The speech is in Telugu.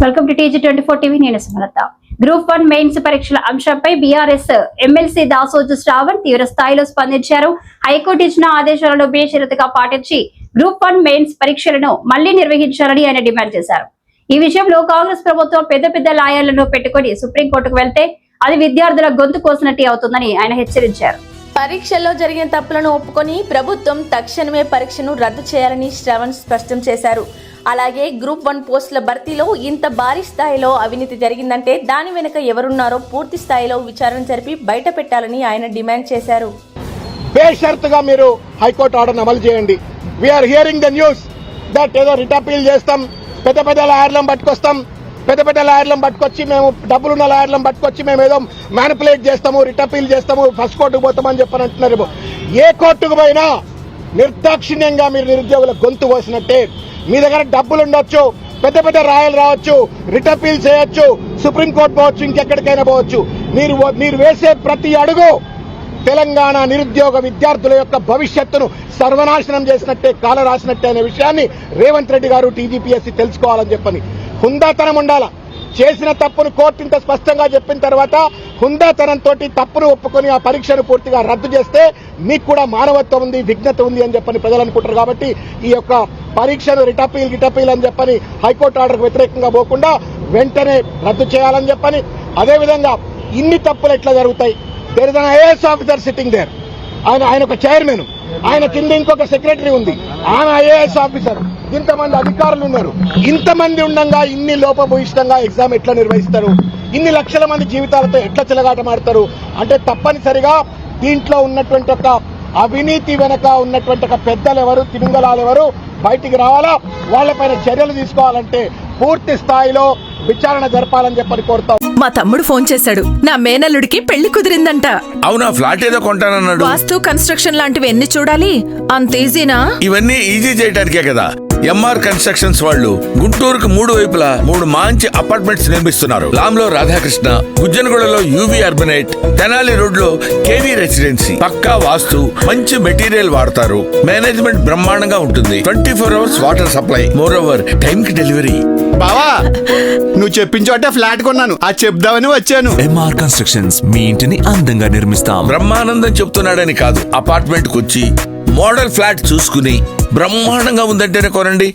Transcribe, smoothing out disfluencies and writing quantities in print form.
Welcome to TG24 TV. నేను సుమలత. గ్రూప్ 1 మెయిన్స్ పరీక్షల అంశంపై బీఆర్ఎస్ ఎమ్మెల్సీ దాసోజు శ్రావణ్ తీవ్ర స్థాయిలో స్పందించారు. హైకోర్టు ఇచ్చిన ఆదేశాలను బేషరతుగా పాటించి గ్రూప్ 1 మెయిన్స్ పరీక్షలను మళ్లీ నిర్వహించాలని ఆయన డిమాండ్ చేశారు. ఈ విషయంలో కాంగ్రెస్ ప్రభుత్వం పెద్ద లాయర్లను పెట్టుకుని సుప్రీంకోర్టుకు వెళ్తే అది విద్యార్థుల గొంతు కోసినట్టే అవుతుందని ఆయన హెచ్చరించారు. పరీక్షల్లో జరిగిన తప్పులను ఒప్పుకొని ప్రభుత్వం తక్షణమే పరీక్షను రద్దు చేయాలని శ్రవణ్ స్పష్టం చేశారు. అలాగే గ్రూప్ 1 పోస్టుల భర్తీలో ఇంత భారీ స్థాయిలో అవినీతి జరిగిందంటే దాని వెనుక ఎవరున్నారో పూర్తి స్థాయిలో విచారణ జరిపి బయట పెట్టాలని ఆయన డిమాండ్ చేశారు. బేషరతుగా మీరు హైకోర్టు ఆర్డర్ అమలు చేయండి. We're hearing the news that ఏదో రిట్ అపీల్ చేస్తాం, పెద్ద లాయర్లను పట్టుకొస్తాం, పెద్ద లాయర్లను పట్టుకొచ్చి మేము డబ్బులున్న లాయర్లను పట్టుకొచ్చి మేము ఏదో మ్యానిపులేట్ చేస్తాము, రిట్ అపీల్ చేస్తాము, ఫస్ట్ కోర్టుకు పోతామని చెప్పని అంటున్నారు. ఏ కోర్టుకు పోయినా నిర్దాక్షిణ్యంగా మీరు నిరుద్యోగుల గొంతు కోసినట్టే. మీ దగ్గర డబ్బులు ఉండొచ్చు, పెద్ద రాయలు రావచ్చు, రిట్ అపీల్ చేయొచ్చు, సుప్రీంకోర్టు పోవచ్చు, ఇంకెక్కడికైనా పోవచ్చు. మీరు వేసే ప్రతి అడుగు తెలంగాణ నిరుద్యోగ విద్యార్థుల యొక్క భవిష్యత్తును సర్వనాశనం చేసినట్టే, కాల రాసినట్టే అనే విషయాన్ని రేవంత్ రెడ్డి గారు టీజీపీఎస్సీ తెలుసుకోవాలని చెప్పని. హుందాతనం ఉండాల. చేసిన తప్పును కోర్టు ఇంత స్పష్టంగా చెప్పిన తర్వాత హుందాతనంతో తప్పును ఒప్పుకొని ఆ పరీక్షను పూర్తిగా రద్దు చేస్తే మీకు కూడా మానవత్వం ఉంది, విఘ్నత ఉంది అని చెప్పని ప్రజలు అనుకుంటారు. కాబట్టి ఈ యొక్క పరీక్షను రిటపీల్ అని చెప్పని హైకోర్టు ఆర్డర్కు వ్యతిరేకంగా పోకుండా వెంటనే రద్దు చేయాలని చెప్పని. అదేవిధంగా ఇన్ని తప్పులు ఎట్లా జరుగుతాయి? There is an IAS officer sitting there. ఆయన ఒక చైర్మన్, ఆయన కింద ఇంకొక సెక్రటరీ ఉంది, ఆమె ఐఏఎస్ ఆఫీసర్, ఇంతమంది అధికారులు ఉన్నారు. ఇంతమంది ఉండగా ఇన్ని లోపభూయిష్టంగా ఎగ్జామ్ ఎట్లా నిర్వహిస్తారు? ఇన్ని లక్షల మంది జీవితాలతో ఎట్లా చెలగాటమాడతారు? అంటే తప్పనిసరిగా దీంట్లో ఉన్నటువంటి ఒక అవినీతి వెనక ఉన్నటువంటి ఒక పెద్దలు ఎవరు, తిమింగలాలు ఎవరు బయటికి రావాలా. వాళ్లపైన చర్యలు తీసుకోవాలంటే పూర్తి స్థాయిలో విచారణ జరపాలని చెప్పని కోరుతాం. మా తమ్ముడు ఫోన్ చేశాడు. నా మేనల్లుడికి పెళ్లి కుదిరిందంట. అవునా? ఫ్లాట్ ఏదో కొంటానన్నాడు. వాస్తు కన్స్ట్రక్షన్ లాంటివి ఎన్ని చూడాలి? అంత ఈజీనా? ఇవన్నీ ఈజీ చేయడానికే కదా ఎంఆర్ కన్స్ట్రక్షన్స్ వాళ్ళు గుంటూరుకు 3 వైపులా 3 మంచి అపార్ట్మెంట్స్ నిర్మిస్తున్నారు. లాంలో రాధాకృష్ణ, గుజ్జనగూడలో యూవీ అర్బనైట్, తెనాలి రోడ్ లో కేవీ రెసిడెన్సీ. పక్కా వాస్తు, మంచి మెటీరియల్ వాడతారు, మేనేజ్మెంట్ బ్రహ్మాండంగా ఉంటుంది, 24 hours water supply, more over time కి డెలివరీ. బావా, నువ్వు చెప్పిన చోట ఫ్లాట్ కొన్నాను, అది చెప్దామని వచ్చాను. ఎంఆర్ కన్స్ట్రక్షన్స్ మీ ఇంటిని అందంగా నిర్మిస్తాం. బ్రహ్మానందం చెప్తున్నాడని కాదు, అపార్ట్మెంట్ కు వచ్చి మోడల్ ఫ్లాట్ చూసుకుని బ్రహ్మాండంగా ఉందంటేనే కొనండి.